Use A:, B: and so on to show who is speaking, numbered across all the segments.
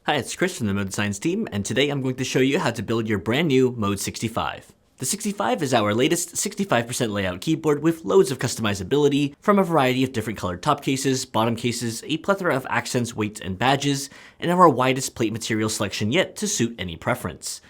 A: Hi, it's Chris from the Mode Designs team, and today I'm going to show you how to build your brand new Mode 65. The 65 is our latest 65% layout keyboard with loads of customizability from a variety of different colored top cases, bottom cases, a plethora of accents, weights, and badges, and our widest plate material selection yet to suit any preference.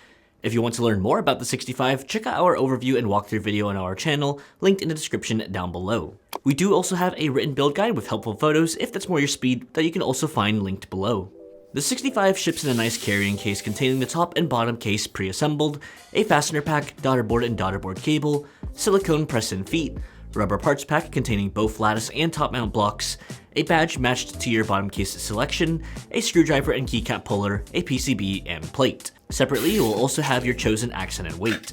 A: If you want to learn more about the 65, check out our overview and walkthrough video on our channel, linked in the description down below. We do also have a written build guide with helpful photos if that's more your speed that you can also find linked below. The 65 ships in a nice carrying case containing the top and bottom case pre-assembled, a fastener pack, daughterboard and daughterboard cable, silicone press-in feet, rubber parts pack containing both lattice and top mount blocks, a badge matched to your bottom case selection, a screwdriver and keycap puller, a PCB, and plate. Separately, you will also have your chosen accent and weight.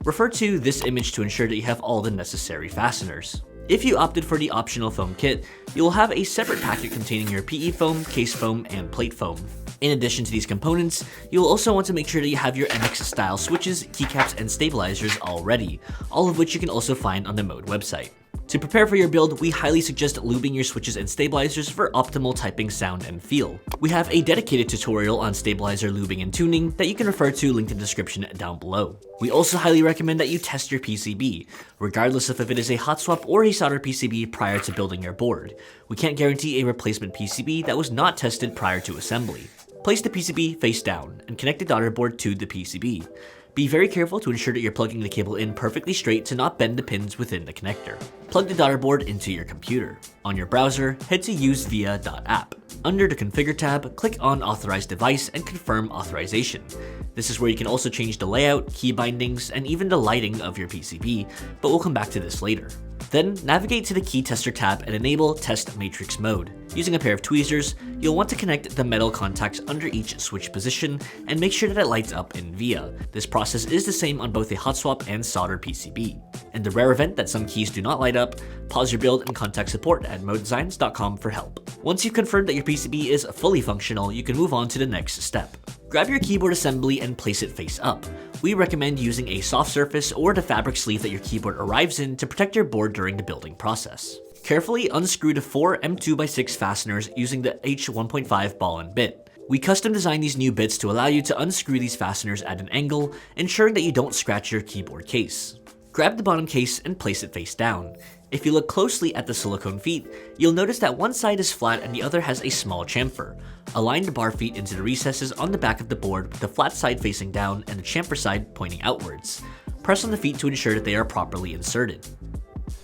A: Refer to this image to ensure that you have all the necessary fasteners. If you opted for the optional foam kit, you will have a separate packet containing your PE foam, case foam, and plate foam. In addition to these components, you will also want to make sure that you have your MX style switches, keycaps, and stabilizers all ready, all of which you can also find on the Mode website. To prepare for your build, we highly suggest lubing your switches and stabilizers for optimal typing sound and feel. We have a dedicated tutorial on stabilizer lubing and tuning that you can refer to linked in the description down below. We also highly recommend that you test your PCB, regardless of if it is a hot swap or a solder PCB prior to building your board. We can't guarantee a replacement PCB that was not tested prior to assembly. Place the PCB face down and connect the daughterboard to the PCB. Be very careful to ensure that you're plugging the cable in perfectly straight to not bend the pins within the connector. Plug the daughterboard into your computer. On your browser, head to usevia.app. Under the Configure tab, click on Authorize Device and confirm authorization. This is where you can also change the layout, key bindings, and even the lighting of your PCB, but we'll come back to this later. Then navigate to the Key Tester tab and enable Test Matrix Mode. Using a pair of tweezers, you'll want to connect the metal contacts under each switch position and make sure that it lights up in VIA. This process is the same on both a hot swap and solder PCB. In the rare event that some keys do not light up, pause your build and contact support at modedesigns.com for help. Once you've confirmed that your PCB is fully functional, you can move on to the next step. Grab your keyboard assembly and place it face up. We recommend using a soft surface or the fabric sleeve that your keyboard arrives in to protect your board during the building process. Carefully unscrew the 4 M2x6 fasteners using the H1.5 ball and bit. We custom designed these new bits to allow you to unscrew these fasteners at an angle, ensuring that you don't scratch your keyboard case. Grab the bottom case and place it face down. If you look closely at the silicone feet, you'll notice that one side is flat and the other has a small chamfer. Align the bar feet into the recesses on the back of the board with the flat side facing down and the chamfer side pointing outwards. Press on the feet to ensure that they are properly inserted.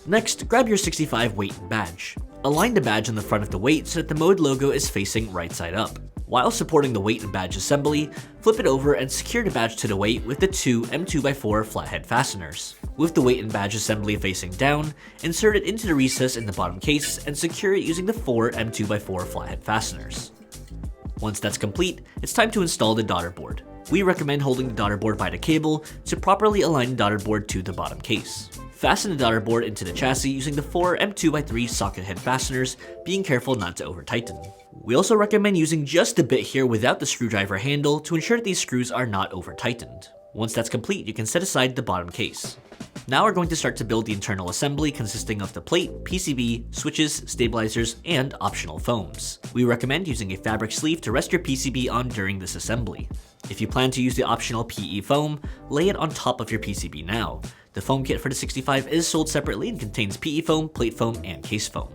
A: Next, grab your 65 weight and badge. Align the badge on the front of the weight so that the Mode logo is facing right side up. While supporting the weight and badge assembly, flip it over and secure the badge to the weight with the 2 M2x4 flathead fasteners. With the weight and badge assembly facing down, insert it into the recess in the bottom case and secure it using the 4 M2x4 flathead fasteners. Once that's complete, it's time to install the daughterboard. We recommend holding the daughterboard by the cable to properly align the daughterboard to the bottom case. Fasten the daughterboard into the chassis using the 4 M2x3 socket head fasteners, being careful not to over-tighten. We also recommend using just a bit here without the screwdriver handle to ensure that these screws are not over-tightened. Once that's complete, you can set aside the bottom case. Now we're going to start to build the internal assembly consisting of the plate, PCB, switches, stabilizers, and optional foams. We recommend using a fabric sleeve to rest your PCB on during this assembly. If you plan to use the optional PE foam, lay it on top of your PCB now. The foam kit for the 65 is sold separately and contains PE foam, plate foam, and case foam.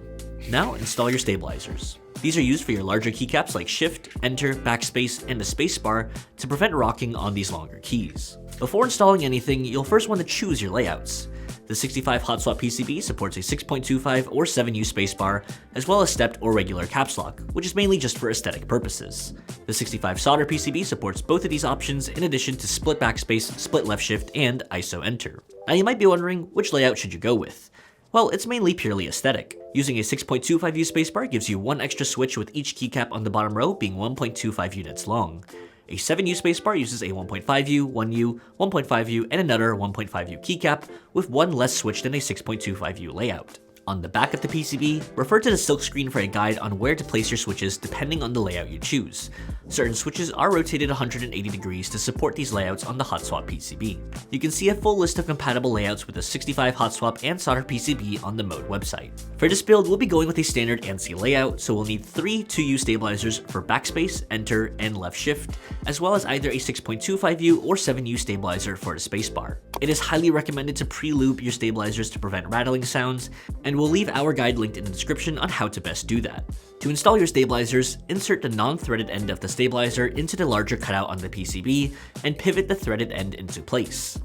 A: Now install your stabilizers. These are used for your larger keycaps like Shift, Enter, Backspace, and the spacebar to prevent rocking on these longer keys. Before installing anything, you'll first want to choose your layouts. The 65 Hot Swap PCB supports a 6.25 or 7U spacebar, as well as stepped or regular caps lock, which is mainly just for aesthetic purposes. The 65 Solder PCB supports both of these options in addition to split backspace, split left shift, and ISO enter. Now you might be wondering, which layout should you go with? Well, it's mainly purely aesthetic. Using a 6.25U spacebar gives you one extra switch with each keycap on the bottom row being 1.25 units long. A 7U spacebar uses a 1.5U, 1U, 1.5U, and another 1.5U keycap with one less switch than a 6.25U layout. On the back of the PCB, refer to the silkscreen for a guide on where to place your switches depending on the layout you choose. Certain switches are rotated 180 degrees to support these layouts on the hot swap PCB. You can see a full list of compatible layouts with the 65 hot swap and solder PCB on the Mode website. For this build, we'll be going with a standard ANSI layout, so we'll need 3 2U stabilizers for backspace, enter, and left shift, as well as either a 6.25U or 7U stabilizer for the spacebar. It is highly recommended to pre-lube your stabilizers to prevent rattling sounds, and we'll leave our guide linked in the description on how to best do that. To install your stabilizers, insert the non-threaded end of the stabilizer into the larger cutout on the PCB and pivot the threaded end into place.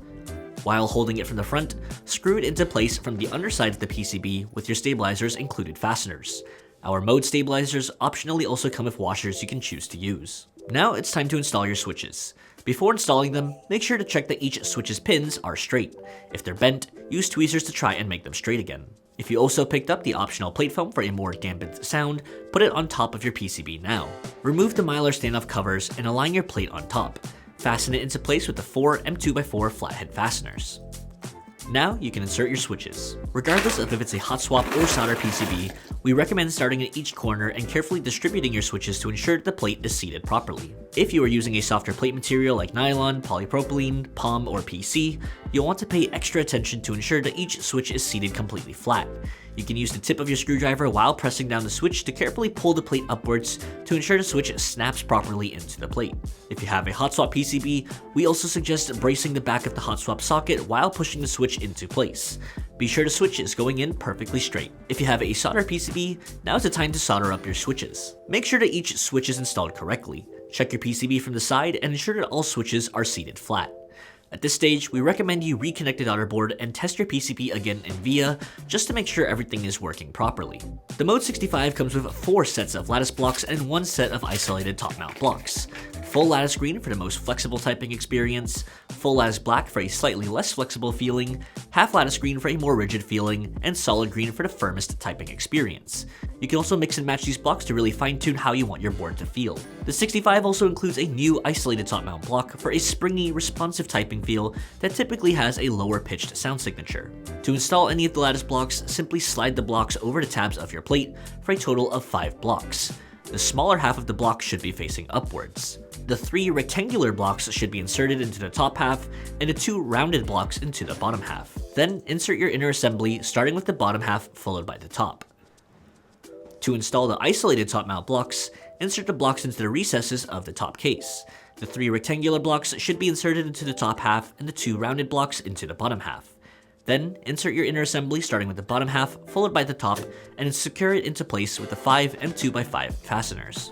A: While holding it from the front, screw it into place from the underside of the PCB with your stabilizers included fasteners. Our Mode stabilizers optionally also come with washers you can choose to use. Now it's time to install your switches. Before installing them, make sure to check that each switch's pins are straight. If they're bent, use tweezers to try and make them straight again. If you also picked up the optional plate foam for a more dampened sound, put it on top of your PCB now. Remove the Mylar standoff covers and align your plate on top. Fasten it into place with the 4 M2x4 flathead fasteners. Now you can insert your switches. Regardless of if it's a hot swap or solder PCB, we recommend starting at each corner and carefully distributing your switches to ensure that the plate is seated properly. If you are using a softer plate material like nylon, polypropylene, POM, or PC, you'll want to pay extra attention to ensure that each switch is seated completely flat. You can use the tip of your screwdriver while pressing down the switch to carefully pull the plate upwards to ensure the switch snaps properly into the plate. If you have a hot swap PCB, we also suggest bracing the back of the hot swap socket while pushing the switch into place. Be sure the switch is going in perfectly straight. If you have a solder PCB, now is the time to solder up your switches. Make sure that each switch is installed correctly. Check your PCB from the side and ensure that all switches are seated flat. At this stage, we recommend you reconnect the Daughterboard and test your PCB again in VIA just to make sure everything is working properly. The Mode 65 comes with 4 sets of lattice blocks and 1 set of isolated top mount blocks. Full lattice green for the most flexible typing experience, full lattice black for a slightly less flexible feeling, half lattice green for a more rigid feeling, and solid green for the firmest typing experience. You can also mix and match these blocks to really fine-tune how you want your board to feel. The 65 also includes a new isolated top mount block for a springy, responsive typing feel that typically has a lower pitched sound signature. To install any of the lattice blocks, simply slide the blocks over the tabs of your plate for a total of 5 blocks. The smaller half of the block should be facing upwards. The 3 rectangular blocks should be inserted into the top half, and the 2 rounded blocks into the bottom half. Then insert your inner assembly, starting with the bottom half followed by the top. To install the isolated top mount blocks, insert the blocks into the recesses of the top case. The 3 rectangular blocks should be inserted into the top half, and the 2 rounded blocks into the bottom half. Then insert your inner assembly starting with the bottom half followed by the top, and secure it into place with the 5 M2x5 fasteners.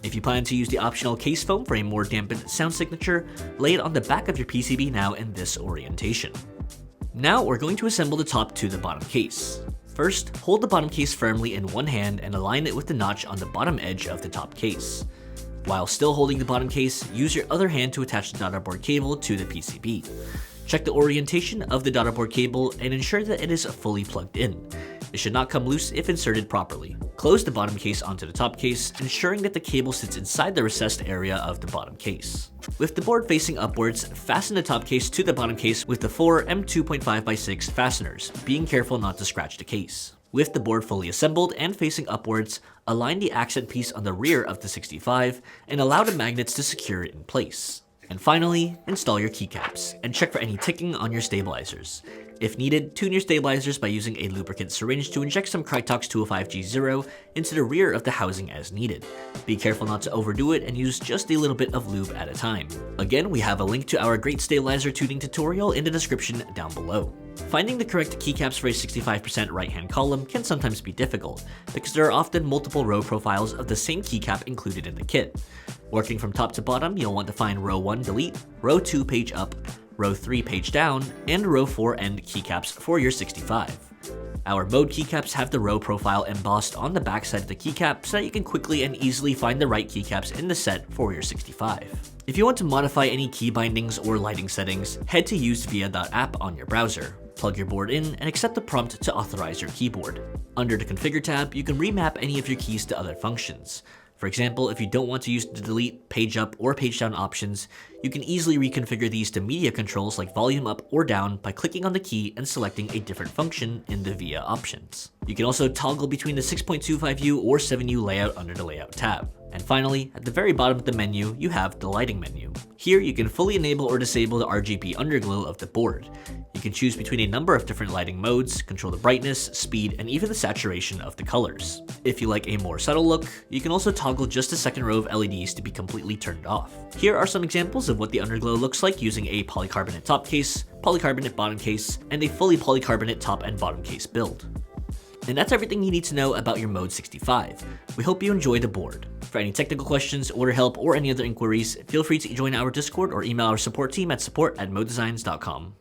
A: If you plan to use the optional case foam for a more dampened sound signature, lay it on the back of your PCB now in this orientation. Now we're going to assemble the top to the bottom case. First, hold the bottom case firmly in one hand and align it with the notch on the bottom edge of the top case. While still holding the bottom case, use your other hand to attach the Daughterboard cable to the PCB. Check the orientation of the Daughterboard cable and ensure that it is fully plugged in. It should not come loose if inserted properly. Close the bottom case onto the top case, ensuring that the cable sits inside the recessed area of the bottom case. With the board facing upwards, fasten the top case to the bottom case with the 4 M2.5x6 fasteners, being careful not to scratch the case. With the board fully assembled and facing upwards, align the accent piece on the rear of the 65 and allow the magnets to secure it in place. And finally, install your keycaps and check for any ticking on your stabilizers. If needed, tune your stabilizers by using a lubricant syringe to inject some Krytox 205G0 into the rear of the housing as needed. Be careful not to overdo it and use just a little bit of lube at a time. Again, we have a link to our great stabilizer tuning tutorial in the description down below. Finding the correct keycaps for a 65% right-hand column can sometimes be difficult, because there are often multiple row profiles of the same keycap included in the kit. Working from top to bottom, you'll want to find row 1 delete, row 2 page up, row 3 page down, and row 4 end keycaps for your 65. Our Mode keycaps have the row profile embossed on the back side of the keycap so that you can quickly and easily find the right keycaps in the set for your 65. If you want to modify any key bindings or lighting settings, head to usevia.app on your browser. Plug your board in and accept the prompt to authorize your keyboard. Under the Configure tab, you can remap any of your keys to other functions. For example, if you don't want to use the delete, page up, or page down options, you can easily reconfigure these to media controls like volume up or down by clicking on the key and selecting a different function in the VIA options. You can also toggle between the 6.25U or 7U layout under the Layout tab. And finally, at the very bottom of the menu, you have the lighting menu. Here, you can fully enable or disable the RGB underglow of the board. You can choose between a number of different lighting modes, control the brightness, speed, and even the saturation of the colors. If you like a more subtle look, you can also toggle just the second row of LEDs to be completely turned off. Here are some examples of what the underglow looks like using a polycarbonate top case, polycarbonate bottom case, and a fully polycarbonate top and bottom case build. And that's everything you need to know about your Mode 65. We hope you enjoy the board. For any technical questions, order help, or any other inquiries, feel free to join our Discord or email our support team at support@modedesigns.com.